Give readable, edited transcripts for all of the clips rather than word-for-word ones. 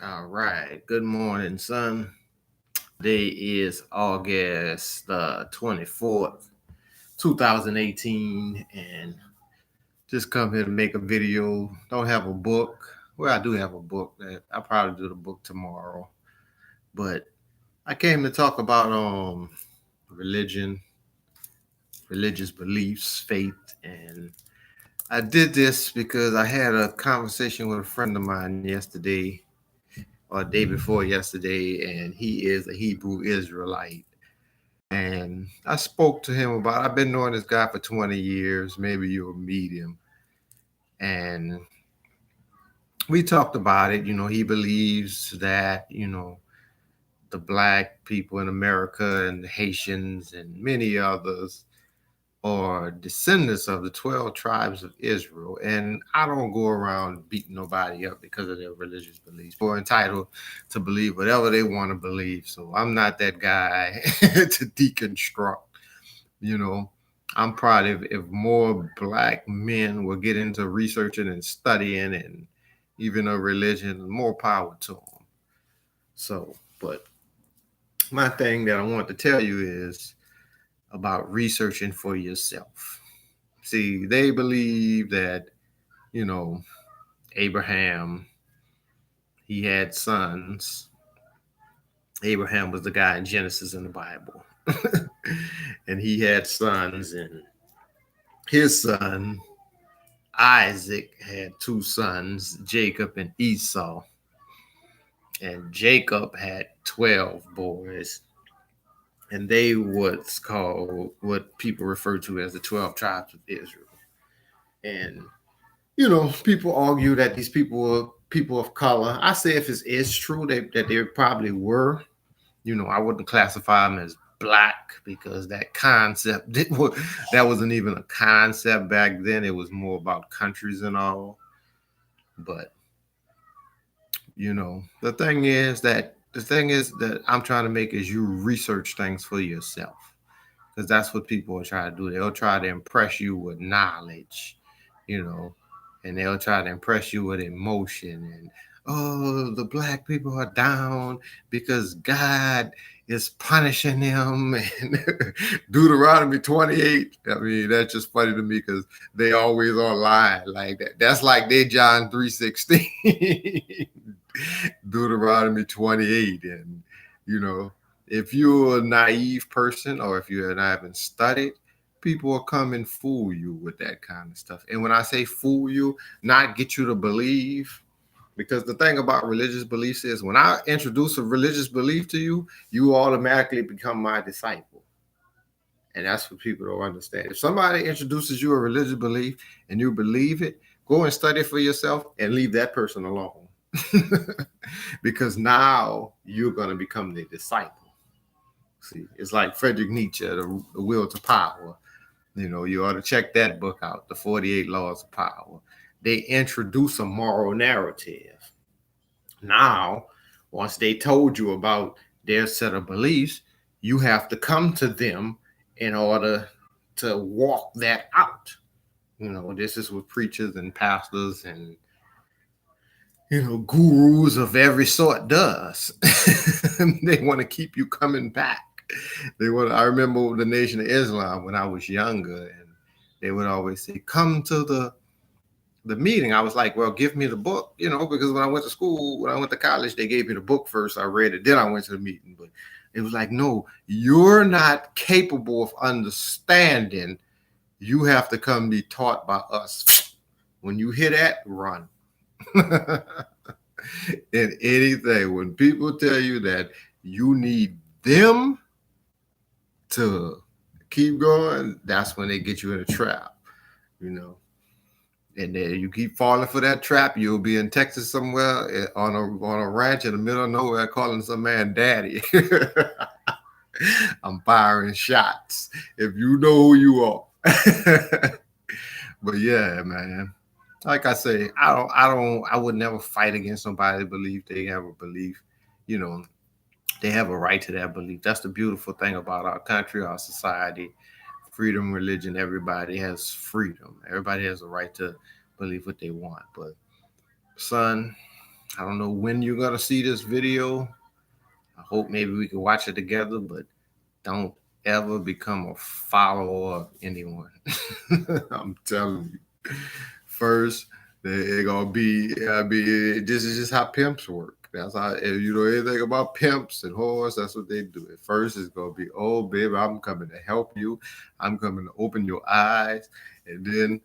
All right. Good morning, son. Today is August the 24th, 2018, and just come here to make a video. Don't have a book. Well, I do have a book that I'll probably do the book tomorrow. But I came to talk about religion, religious beliefs, faith, and I did this because I had a conversation with a friend of mine yesterday or day before yesterday, and he is a Hebrew Israelite. And I spoke to him about, I've been knowing this guy for 20 years. Maybe you'll meet him. And we talked about it. He believes that, the black people in America and the Haitians and many others are descendants of the 12 tribes of Israel. And I don't go around beating nobody up because of their religious beliefs. People are entitled to believe whatever they want to believe. So I'm not that guy to deconstruct. You know, I'm proud if more black men will get into researching and studying and even a religion, more power to them. So, but my thing that I want to tell you is about researching for yourself. See, they believe that, you know, Abraham, he had sons. Abraham was the guy in Genesis in the Bible. And he had sons, and his son Isaac had two sons, Jacob and Esau. And Jacob had 12 boys, and they what's called what people refer to as the 12 tribes of Israel. And people argue that these people were people of color. I say if it's true that they probably were, I wouldn't classify them as black because that concept that wasn't even a concept back then. It was more about countries and all. But the thing is that I'm trying to make is you research things for yourself, because that's what people will try to do. They'll try to impress you with knowledge, you know, and they'll try to impress you with emotion and, oh, the black people are down because God is punishing them. And Deuteronomy 28. I mean, that's just funny to me because they always are lying like that. That's like they John 3:16. Deuteronomy 28. And, you know, if you're a naive person or if you haven't studied, people will come and fool you with that kind of stuff. And when I say fool you, not get you to believe, because the thing about religious beliefs is when I introduce a religious belief to you, you automatically become my disciple. And that's what people don't understand. If somebody introduces you a religious belief and you believe it, go and study for yourself and leave that person alone. Because now you're going to become the disciple. See, it's like Friedrich Nietzsche, the Will to Power. You ought to check that book out, The 48 Laws of Power. They introduce a moral narrative. Now, once they told you about their set of beliefs, you have to come to them in order to walk that out. This is what preachers and pastors and gurus of every sort does. They want to keep you coming back. I remember the Nation of Islam when I was younger, and they would always say, "Come to the meeting." I was like, "Well, give me the book," because when I went to school, when I went to college, they gave me the book first. I read it, then I went to the meeting. But it was like, no, you're not capable of understanding. You have to come be taught by us. When you hear that, run. In anything, when people tell you that you need them to keep going, that's when they get you in a trap, you know. And then you keep falling for that trap, you'll be in Texas somewhere on a ranch in the middle of nowhere calling some man daddy. I'm firing shots. If you know who you are. But yeah, man. Like I say, I would never fight against somebody belief they have a belief. You know, they have a right to that belief. That's the beautiful thing about our country, our society, freedom, religion. Everybody has freedom. Everybody has a right to believe what they want. But son, I don't know when you're gonna see this video. I hope maybe we can watch it together, but don't ever become a follower of anyone. I'm telling you. First, they're gonna be. I mean, this is just how pimps work. That's how, if you know anything about pimps and whores, that's what they do. At first, it's gonna be, oh, baby, I'm coming to help you. I'm coming to open your eyes, and then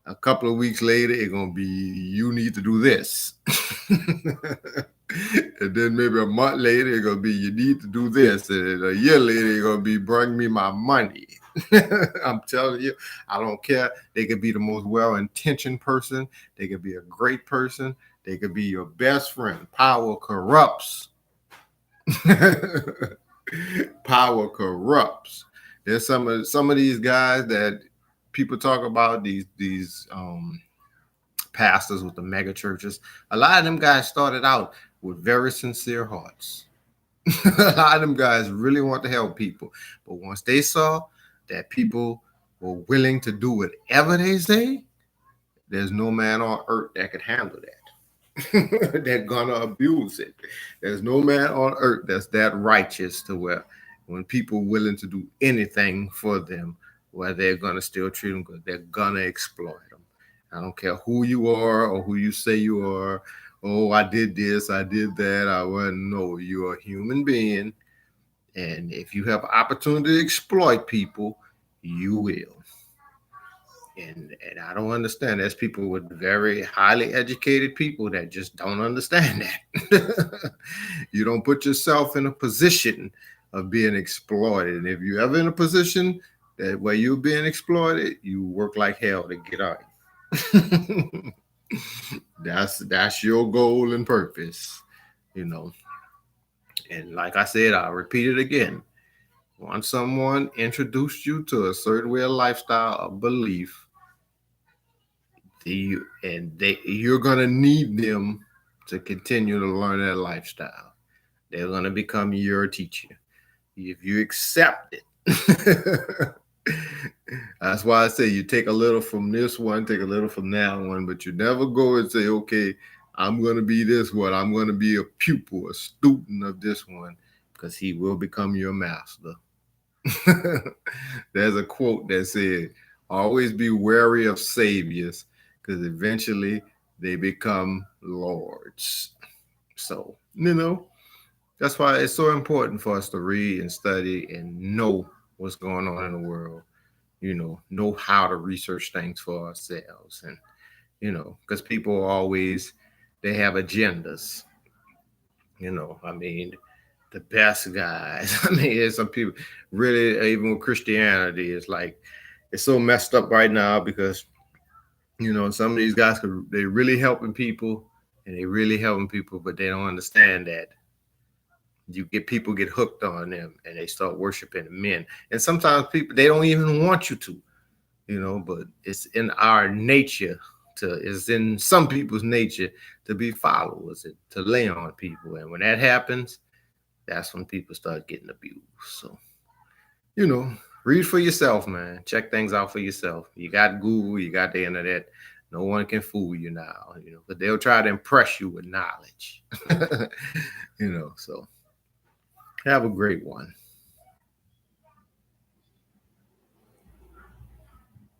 a couple of weeks later, it's gonna be, you need to do this. And then maybe a month later, it's gonna be, you need to do this. And a year later, it's gonna be, bring me my money. I'm telling you, I don't care. They could be the most well-intentioned person. They could be a great person. They could be your best friend. Power corrupts. Power corrupts. There's some of these guys that people talk about, these pastors with the mega churches. A lot of them guys started out with very sincere hearts. A lot of them guys really want to help people, but once they saw that people were willing to do whatever they say, there's no man on earth that could handle that. They're gonna abuse it. There's no man on earth that's that righteous to where when people willing to do anything for them, where they're gonna still treat them good, they're gonna exploit them. I don't care who you are or who you say you are. Oh, I did this, I did that. I wasn't. No, you're a human being, and if you have opportunity to exploit people, you will. And I don't understand. There's people with very highly educated people that just don't understand that. You don't put yourself in a position of being exploited. And if you're ever in a position that where you're being exploited, you work like hell to get out. That's your goal and purpose, you know. And like I said, I'll repeat it again. Once someone introduced you to a certain way of lifestyle or belief, you're gonna need them to continue to learn that lifestyle. They're gonna become your teacher if you accept it. That's why I say you take a little from this one, take a little from that one, but you never go and say, okay, I'm gonna be this one. I'm gonna be a pupil, a student of this one, because he will become your master. There's a quote that said, always be wary of saviors because eventually they become lords. So, that's why it's so important for us to read and study and know what's going on in the world, know how to research things for ourselves. And, because people always, they have agendas, I mean, the best guys. I mean, there's some people really, even with Christianity, it's like it's so messed up right now because some of these guys they really helping people and they really helping people, but they don't understand that you get hooked on them and they start worshiping the men. And sometimes people they don't even want you to, but it's in our nature it's in some people's nature to be followers and to lay on people. And when that happens, that's when people start getting abused. So, you know, read for yourself, man. Check things out for yourself. You got Google, you got the internet. No one can fool you now, but they'll try to impress you with knowledge. So have a great one.